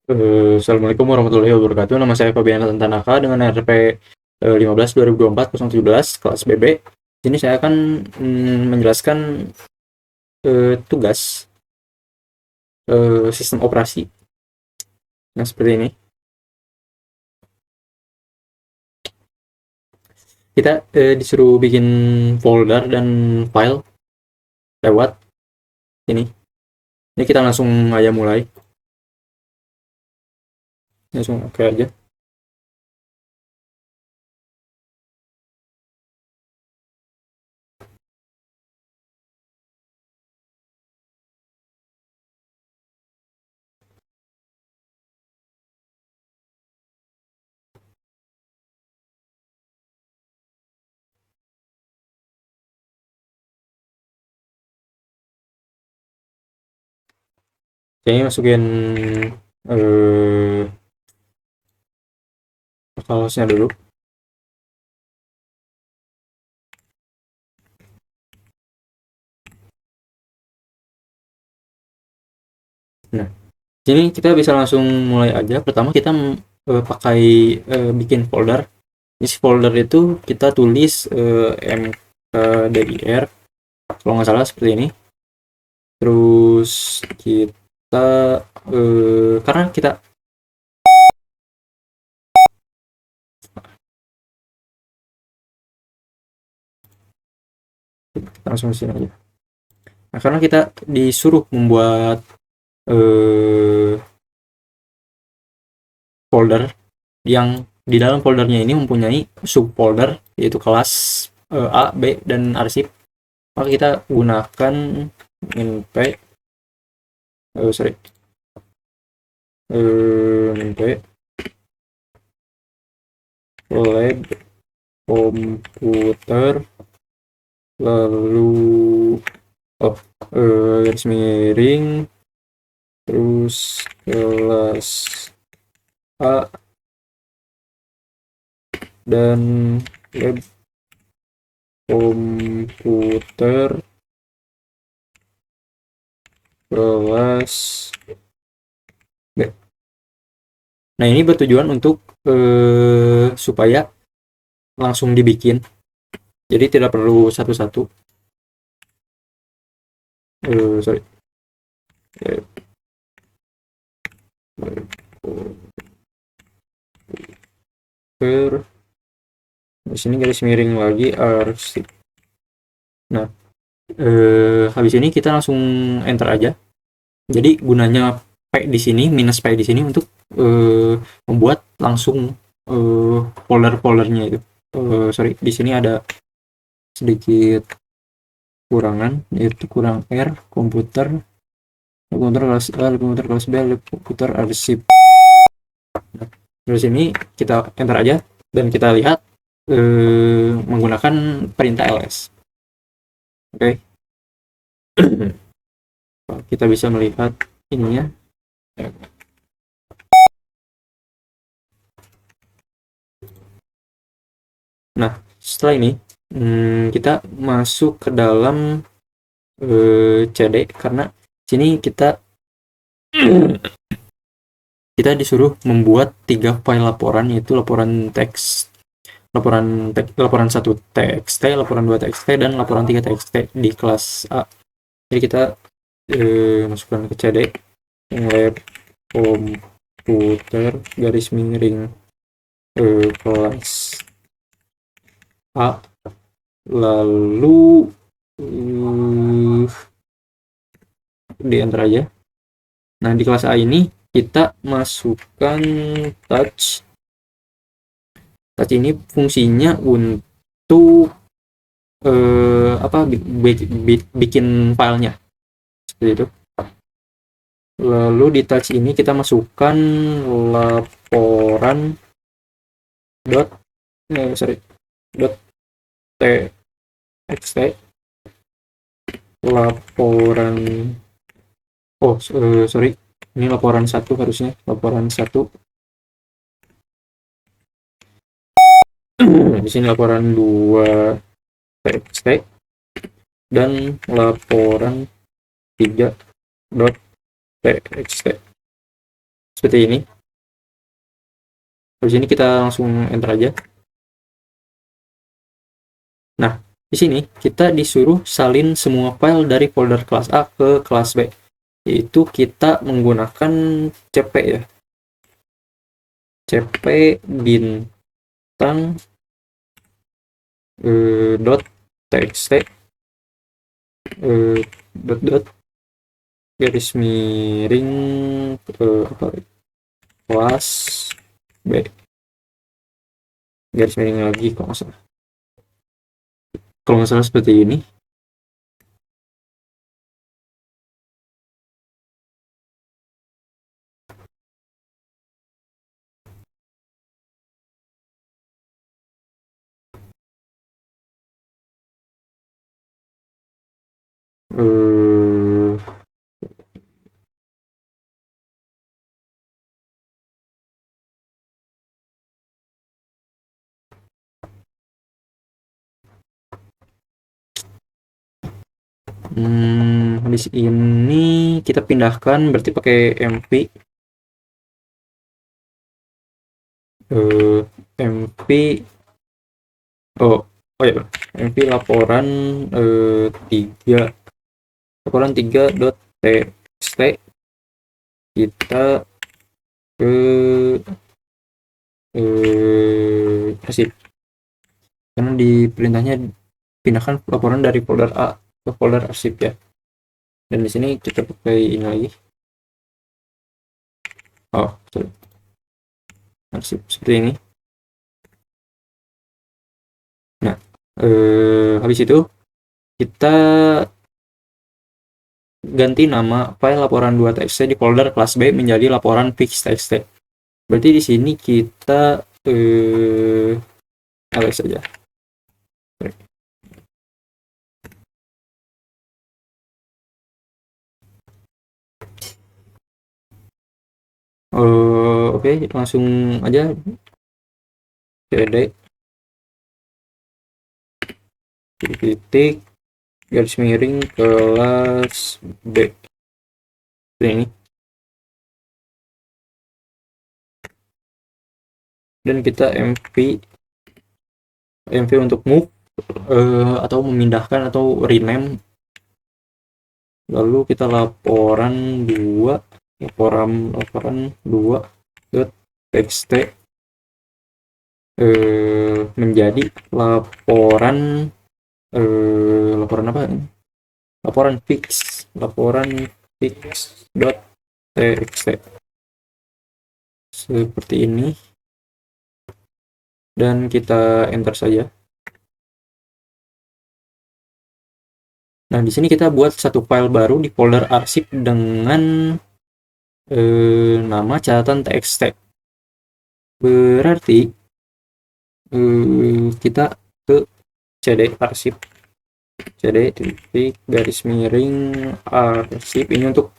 Assalamualaikum warahmatullahi wabarakatuh. Nama saya Fabian Tanaka dengan RP 15 2024 017 kelas BB. Di sini saya akan menjelaskan tugas sistem operasi yang seperti ini. Kita disuruh bikin folder dan file lewat ini. Ini kita langsung aja mulai. Langsung oke aja. Saya masukin eh localhost-nya dulu. Nah, sini kita bisa langsung mulai aja. Pertama kita pakai bikin folder. Isi folder itu kita tulis mkdir kalau nggak salah seperti ini. Terus kita karena kita langsung sini aja. Nah, karena kita disuruh membuat folder yang di dalam foldernya ini mempunyai subfolder yaitu kelas A, B, dan arsip, maka kita gunakan np np lab komputer lalu garis miring terus kelas A dan lab komputer kelas B. Nah, ini bertujuan untuk supaya langsung dibikin, jadi tidak perlu satu-satu. Di sini garis miring lagi arsip. Nah, habis ini kita langsung enter aja. Jadi gunanya P di sini minus P di sini untuk membuat langsung folder-foldernya itu. Di sini ada sedikit kurangan, yaitu kurang R komputer kelas A, komputer kelas B, komputer arsip. Nah, dari sini kita enter aja dan kita lihat menggunakan perintah ls. Oke. Kita bisa melihat ininya. Nah, setelah ini kita masuk ke dalam CD karena sini kita disuruh membuat 3 file laporan, yaitu laporan teks, laporan 1 txt, laporan 2 txt, dan laporan 3 txt di kelas A. Jadi kita masukkan ke CD lab komputer garis miring kelas A, lalu di enter aja. Nah, di kelas A ini kita masukkan touch ini fungsinya untuk bikin filenya seperti itu. Lalu di touch ini kita masukkan laporan txt, laporan ini laporan 1 harusnya, laporan 1. Di sini laporan 2 txt dan laporan 3 txt. seperti ini. Habis ini kita langsung enter aja. Nah, di sini kita disuruh salin semua file dari folder kelas A ke kelas B, yaitu kita menggunakan cp ya, cp bintang dot txt dot garis miring kelas B, garis miring lagi kalau nggak salah seperti ini. Di sini kita pindahkan berarti pakai mv mv oh ya mv laporan 3 dot txt kita ke arsip, karena di perintahnya pindahkan laporan dari folder A ke folder arsip ya. Dan di sini kita pakai ini lagi, sorry, arsip seperti ini. Nah, habis itu kita ganti nama file laporan 2.txt di folder kelas B menjadi laporan fix.txt. Berarti di sini kita ls saja. Oke, langsung aja cd titik garis miring kelas B ini, dan kita mv untuk move atau memindahkan atau rename. Lalu kita laporan 2 dot txt menjadi laporan apa ini? laporan fix dot txt seperti ini, dan kita enter saja. Nah, di sini kita buat satu file baru di folder arsip dengan nama catatan txt. Berarti kita ke cd arsip, cd titik garis miring arsip ini untuk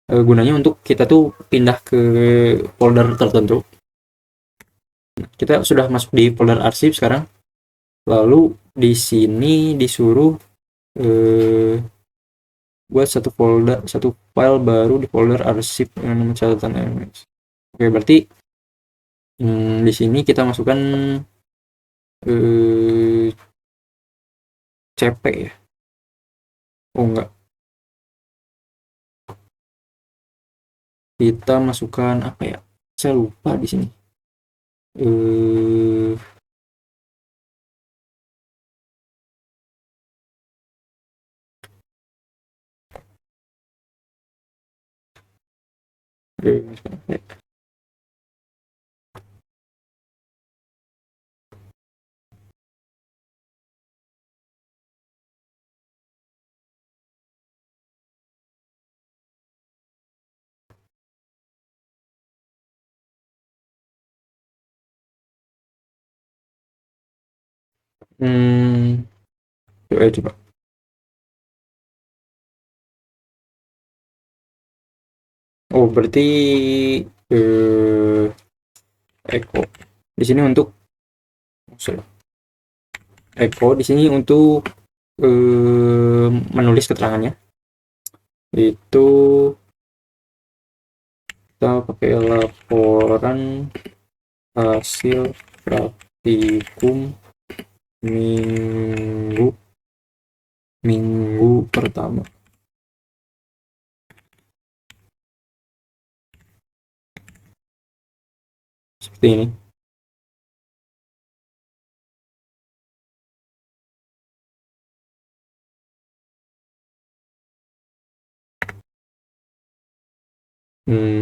gunanya untuk kita tuh pindah ke folder tertentu. Nah, kita sudah masuk di folder arsip sekarang. Lalu di sini disuruh buat satu file baru di folder arsip dengan nama catatan ms. Oke, berarti di sini kita masukkan cp ya. Enggak, kita masukkan apa ya, saya lupa di sini. Coba. Oh, berarti echo di sini untuk menulis keterangannya itu kita pakai laporan hasil praktikum minggu pertama. Seperti ini.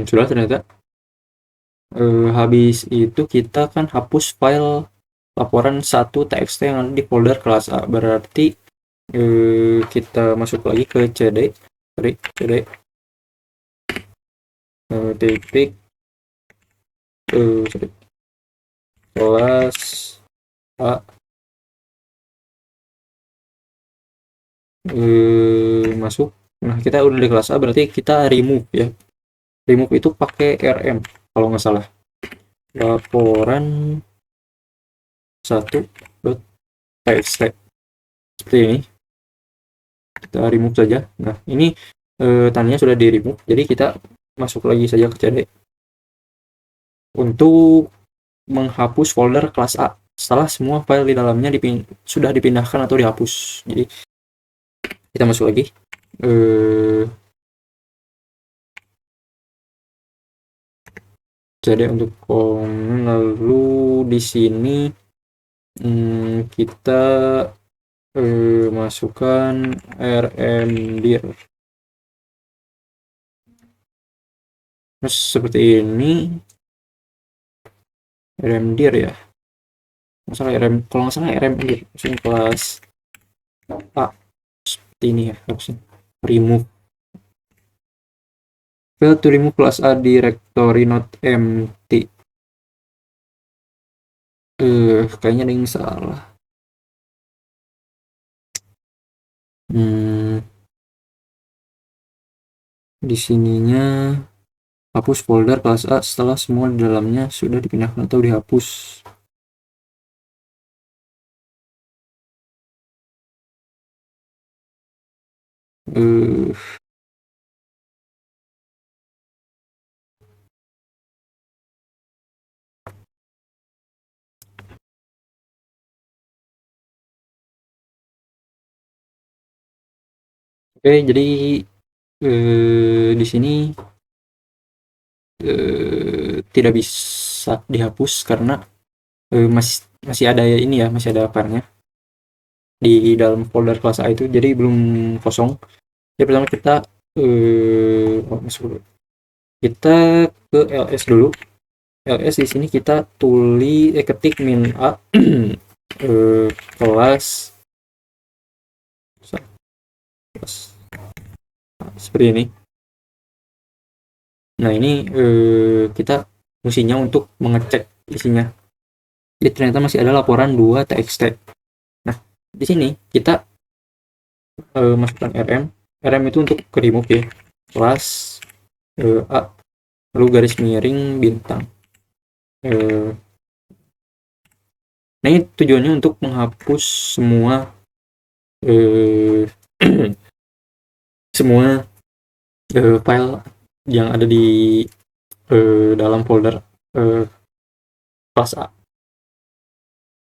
Sudah ternyata. Habis itu kita kan hapus file laporan 1 txt yang ada di folder kelas A. Berarti kita masuk lagi ke cd titik kelas A, masuk. Nah, kita udah di kelas A, berarti kita remove ya. Remove itu pakai rm kalau nggak salah. Laporan 1.txt seperti ini. Kita remove saja. Nah, ini tandanya sudah di remove, jadi kita masuk lagi saja ke cd untuk menghapus folder kelas A setelah semua file di dalamnya sudah dipindahkan atau dihapus. Jadi kita masuk lagi cd untuk komen, lalu di sini kita masukkan rmdir. Terus seperti ini, rmdir ya, kalau nggak salah rmdir langsung kelas A seperti ini ya, harusnya remove. Fail to remove class A directory not empty. Kayaknya ada yang salah. Di sininya hapus folder kelas A setelah semua di dalamnya sudah dipindahkan atau dihapus. Oke, jadi di sini tidak bisa dihapus karena masih ada ini ya, masih ada filenya di dalam folder kelas A itu, jadi belum kosong. Jadi pertama kita masuk dulu. Kita ke ls dulu. ls di sini kita ketik min a kelas seperti ini. Nah, ini kita fungsinya untuk mengecek isinya. Jadi ternyata masih ada laporan 2.txt. Nah, di sini kita masukkan rm itu untuk remove ya, kelas A, lalu garis miring bintang. Nah, ini tujuannya untuk menghapus semua semua file yang ada di dalam folder kelas A.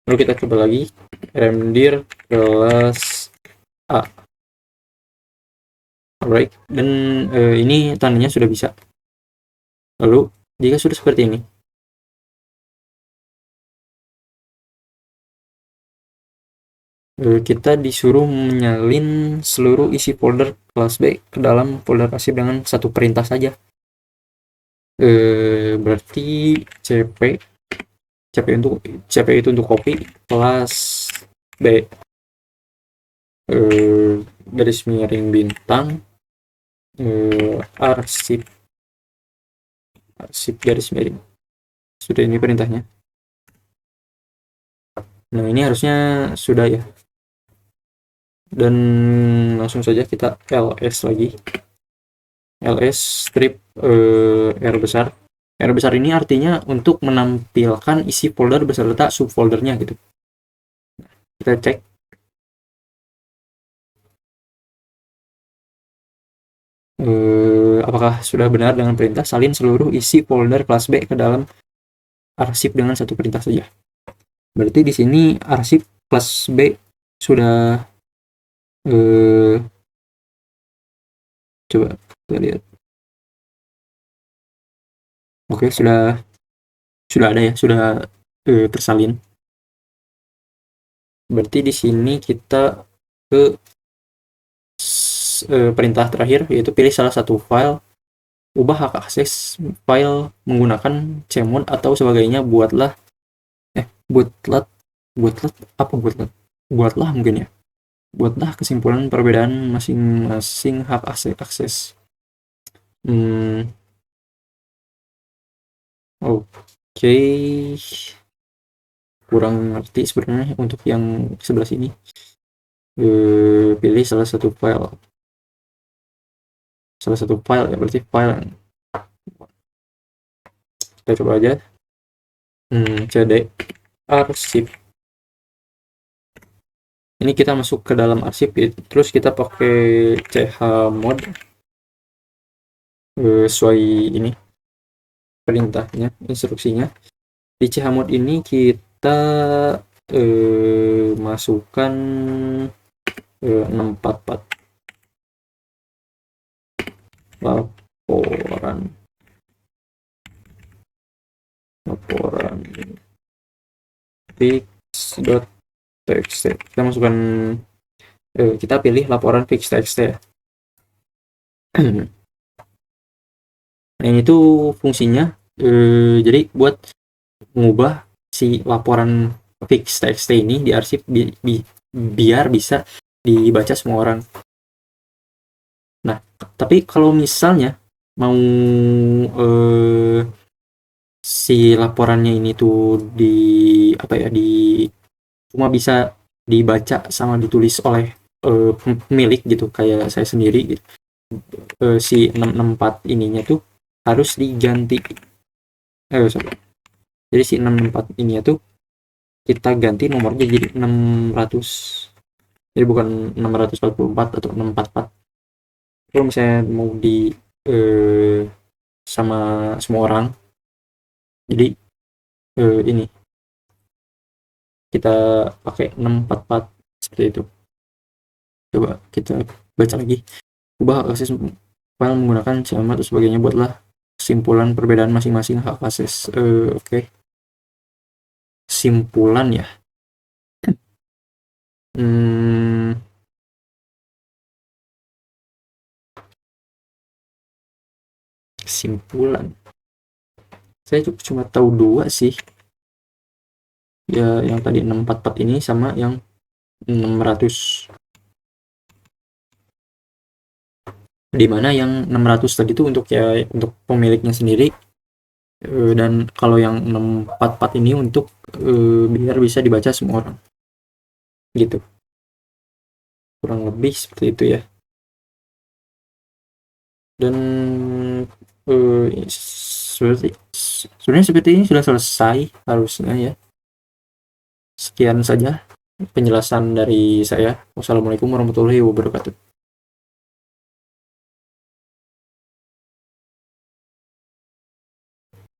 Lalu kita coba lagi rmdir kelas A. Alright, dan ini tandanya sudah bisa. Lalu jika sudah seperti ini, kita disuruh menyalin seluruh isi folder kelas B ke dalam folder pasif dengan satu perintah saja. Berarti cp itu untuk copy, kelas B garis miring bintang arsip garis miring. Sudah, ini perintahnya. Nah, ini harusnya sudah ya. Dan langsung saja kita ls lagi. ls strip r besar. R besar ini artinya untuk menampilkan isi folder beserta subfoldernya gitu. Kita cek. apakah sudah benar dengan perintah salin seluruh isi folder kelas B ke dalam arsip dengan satu perintah saja. Berarti di sini arsip kelas B sudah coba kita lihat. Oke, sudah ada ya, sudah tersalin. Berarti di sini kita ke perintah terakhir, yaitu pilih salah satu file, ubah hak akses file menggunakan cmod atau sebagainya, buatlah mungkin ya, buatlah kesimpulan perbedaan masing-masing hak akses. Oke. Kurang ngerti sebenarnya untuk yang sebelah sini. Pilih salah satu file ya, berarti file. Kita coba aja. cd arsip. Ini kita masuk ke dalam arsip, terus kita pakai chmod sesuai ini perintahnya, instruksinya. Di chmod ini kita masukkan 644 laporan fix.txt. Kita masukkan kita pilih laporan fix.txt ya. Nah, ini tuh fungsinya jadi buat mengubah si laporan fix.txt ini di arsip biar bisa dibaca semua orang. Nah, tapi kalau misalnya mau si laporannya ini tuh cuma bisa dibaca sama ditulis oleh pemilik gitu, kayak saya sendiri gitu. Si 664 ininya tuh harus diganti. Jadi si 664 ininya tuh kita ganti nomornya jadi 600. Jadi bukan 644 atau 644. Kalau misalnya mau di sama semua orang, jadi ini kita pakai 644 seperti itu. Coba kita baca lagi. Ubah akses file menggunakan cmod atau sebagainya, buatlah kesimpulan perbedaan masing-masing hak akses. Oke. Simpulan ya. Kesimpulan. Saya cuma tahu dua sih. Ya, yang tadi 644 ini sama yang 600. Dimana yang 600 tadi itu untuk pemiliknya sendiri, dan kalau yang 644 ini untuk biar bisa dibaca semua orang gitu, kurang lebih seperti itu ya. Dan sebenarnya seperti ini sudah selesai harusnya ya. Sekian saja penjelasan dari saya. Wassalamualaikum warahmatullahi wabarakatuh.